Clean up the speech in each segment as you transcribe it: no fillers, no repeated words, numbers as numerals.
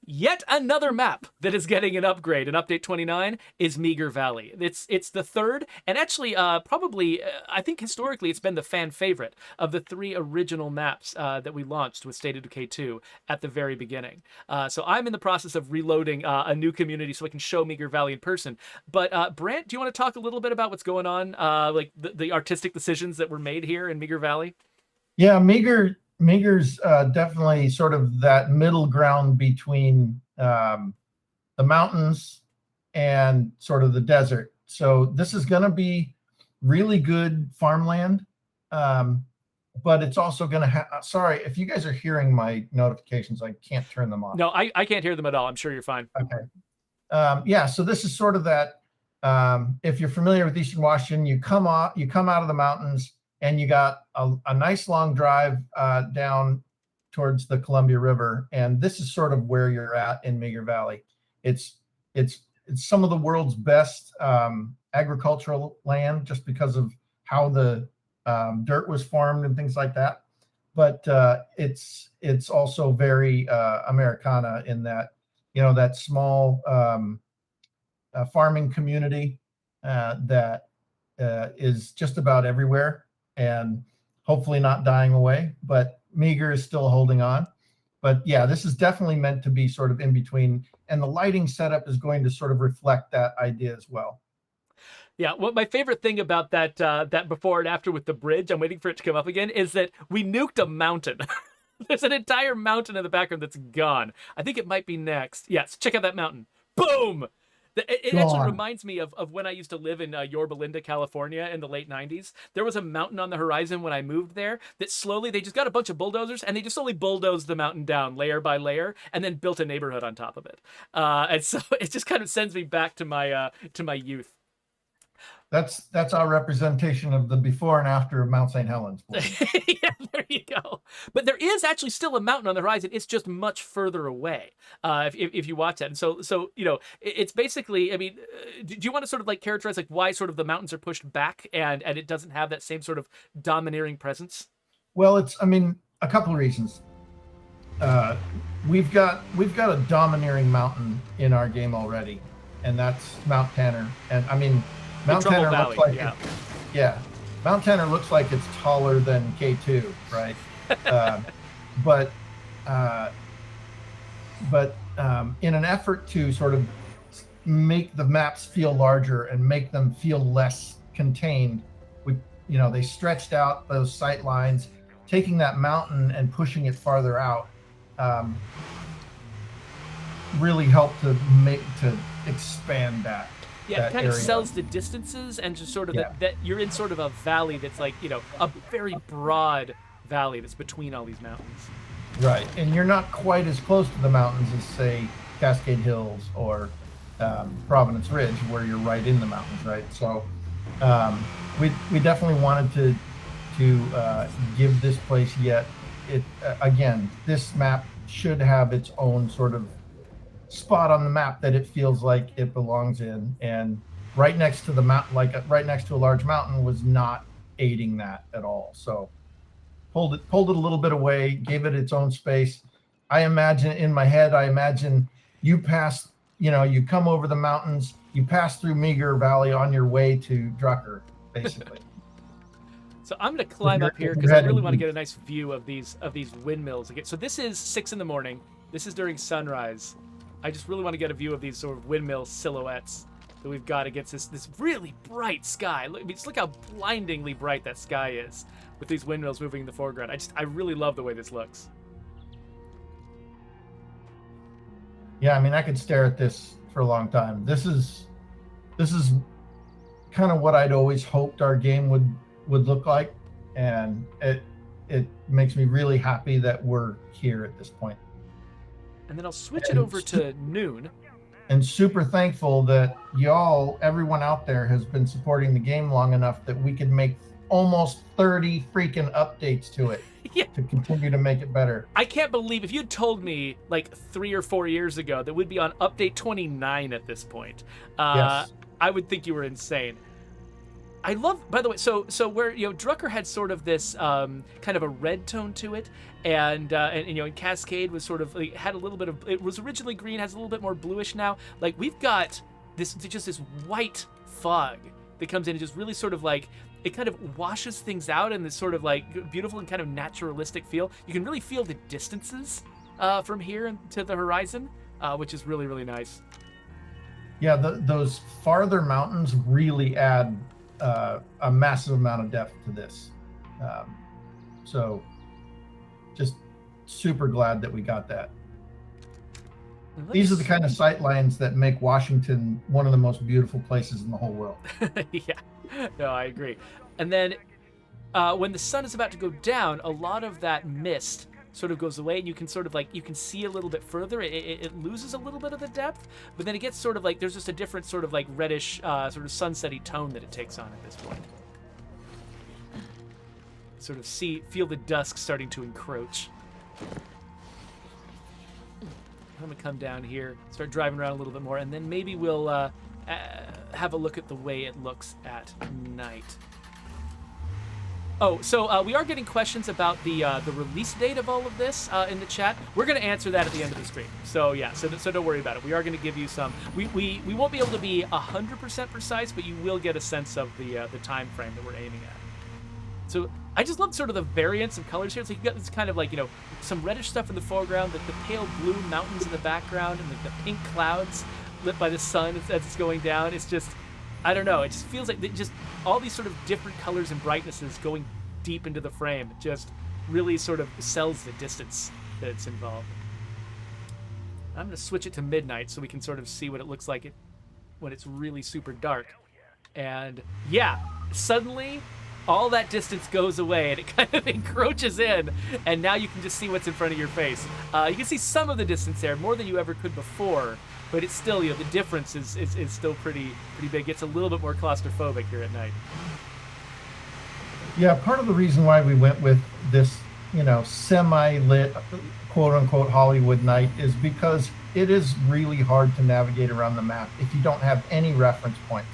Yet another map that is getting an upgrade, an update 29, is Meager Valley. It's the third, and actually, probably, I think historically it's been the fan favorite of the three original maps that we launched with State of Decay 2 at the very beginning. So I'm in the process of reloading a new community so I can show Meager Valley in person. But Brant, do you want to talk a little bit about what's going on, like the artistic decisions that were made here in Meager Valley? Yeah, Meager's definitely sort of that middle ground between the mountains and sort of the desert. So this is going to be really good farmland, but it's also going to have. Sorry, if you guys are hearing my notifications, I can't turn them off. No, I can't hear them at all. I'm sure you're fine. Okay. Yeah, so this is sort of that. If you're familiar with Eastern Washington, you come out of the mountains, and you got a nice long drive down towards the Columbia River, and this is sort of where you're at in Meager Valley. It's some of the world's best agricultural land, just because of how the dirt was formed and things like that. But it's also very Americana in that, that small farming community that is just about everywhere, and hopefully not dying away, but Meager is still holding on. But yeah, this is definitely meant to be sort of in between, and the lighting setup is going to sort of reflect that idea as well. Yeah, what my favorite thing about that before and after with the bridge, I'm waiting for it to come up again, is that we nuked a mountain. There's an entire mountain in the background that's gone. I think it might be next. Yes, check out that mountain. Boom! It actually reminds me of when I used to live in Yorba Linda, California in the late 90s. There was a mountain on the horizon when I moved there that slowly, they just got a bunch of bulldozers and they just slowly bulldozed the mountain down layer by layer and then built a neighborhood on top of it. And so it just kind of sends me back to my youth. That's our representation of the before and after of Mount St. Helens. Yeah, there you go. But there is actually still a mountain on the horizon. It's just much further away. If you watch that, and so it's basically. I mean, do you want to sort of like characterize like why sort of the mountains are pushed back and it doesn't have that same sort of domineering presence? Well, a couple of reasons. We've got a domineering mountain in our game already, and that's Mount Tanner. And I mean, Mount Tanner looks like Mount Tanner looks like it's taller than K2, right? But in an effort to sort of make the maps feel larger and make them feel less contained, they stretched out those sight lines, taking that mountain and pushing it farther out. Really helped to expand that. Yeah, it kind of sells the distances and just sort of that you're in sort of a valley that's like, a very broad valley that's between all these mountains. Right, and you're not quite as close to the mountains as, say, Cascade Hills or Providence Ridge, where you're right in the mountains, right? So we definitely wanted to give this place again, this map should have its own sort of spot on the map that it feels like it belongs in, and right next to the mountain, right next to a large mountain, was not aiding that at all. So pulled it a little bit away, gave it its own space. In my head, you pass, you come over the mountains, you pass through Meager Valley on your way to Drucker, basically. So I'm going to climb up here because I really want to get a nice view of these windmills again. So this is 6 a.m. This is during sunrise. I just really want to get a view of these sort of windmill silhouettes that we've got against this really bright sky. Just look how blindingly bright that sky is with these windmills moving in the foreground. I really love the way this looks. Yeah, I mean, I could stare at this for a long time. This is kind of what I'd always hoped our game would look like, and it makes me really happy that we're here at this point. And then I'll switch it over to noon. And super thankful that everyone out there has been supporting the game long enough that we could make almost 30 freaking updates to it to continue to make it better. I can't believe if you'd told me like 3 or 4 years ago that we'd be on update 29 at this point. Yes. I would think you were insane. I love, by the way, so where Drucker had sort of this kind of a red tone to it, and and Cascade was sort of had a little bit of, it was originally green, has a little bit more bluish now. Like we've got this white fog that comes in and just really sort of like, it kind of washes things out in this sort of like beautiful and kind of naturalistic feel. You can really feel the distances from here to the horizon, which is really, really nice. Yeah, those farther mountains really add a massive amount of depth to this. So just super glad that we got that. These are the kind of sight lines that make Washington one of the most beautiful places in the whole world. Yeah, no, I agree. And then when the sun is about to go down, a lot of that mist sort of goes away, and you can sort of like, you can see a little bit further. It loses a little bit of the depth, but then it gets sort of like, there's just a different sort of like reddish sort of sunsetty tone that it takes on at this point. Sort of feel the dusk starting to encroach. I'm gonna come down here, start driving around a little bit more, and then maybe we'll have a look at the way it looks at night. Oh, so we are getting questions about the release date of all of this in the chat. We're going to answer that at the end of the stream. So yeah, so don't worry about it. We are going to give you some. We won't be able to be 100% precise, but you will get a sense of the time frame that we're aiming at. So I just love sort of the variance of colors here. It's like you got this kind of like, some reddish stuff in the foreground, the pale blue mountains in the background, and the pink clouds lit by the sun as it's going down. It's just, I don't know. It just feels like just all these sort of different colors and brightnesses going deep into the frame. It just really sort of sells the distance that's involved. I'm going to switch it to midnight so we can sort of see what it looks like when it's really super dark. And yeah, suddenly all that distance goes away and it kind of encroaches in, and now you can just see what's in front of your face. You can see some of the distance there, more than you ever could before, but it's still, the difference is still pretty big. It's a little bit more claustrophobic here at night. Yeah, part of the reason why we went with this, semi-lit, quote-unquote Hollywood night is because it is really hard to navigate around the map if you don't have any reference points.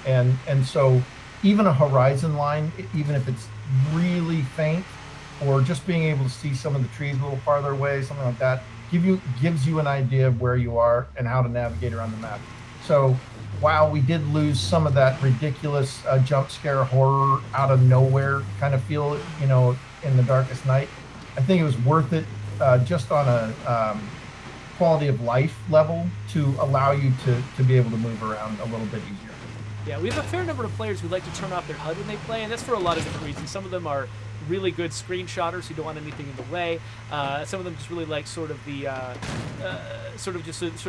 And so even a horizon line, even if it's really faint, or just being able to see some of the trees a little farther away, something like that, gives you an idea of where you are and how to navigate around the map. So while we did lose some of that ridiculous jump scare horror out of nowhere kind of feel, in the darkest night, I think it was worth it just on a quality of life level to allow you to be able to move around a little bit easier. Yeah, we have a fair number of players who like to turn off their HUD when they play, and that's for a lot of different reasons. Some of them are really good screenshotters who don't want anything in the way. Some of them just really like sort of the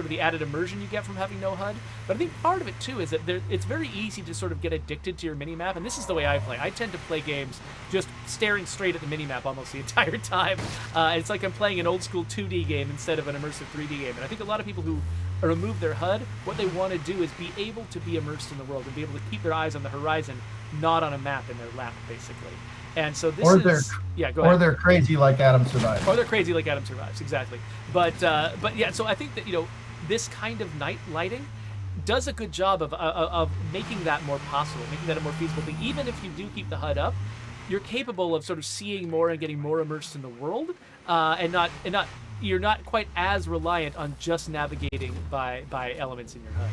the added immersion you get from having no HUD. But I think part of it too is that it's very easy to sort of get addicted to your minimap, and this is the way I play. I tend to play games just staring straight at the minimap almost the entire time. It's like I'm playing an old school 2D game instead of an immersive 3D game. And I think a lot of people who remove their HUD, what they want to do is be able to be immersed in the world and be able to keep their eyes on the horizon, not on a map in their lap, basically. And so this go ahead. Or they're crazy like Adam Survives. Or they're crazy like Adam Survives, exactly. But yeah, so I think that this kind of night lighting does a good job of making that more possible, making that a more feasible thing. Even if you do keep the HUD up, you're capable of sort of seeing more and getting more immersed in the world, and you're not quite as reliant on just navigating by elements in your HUD.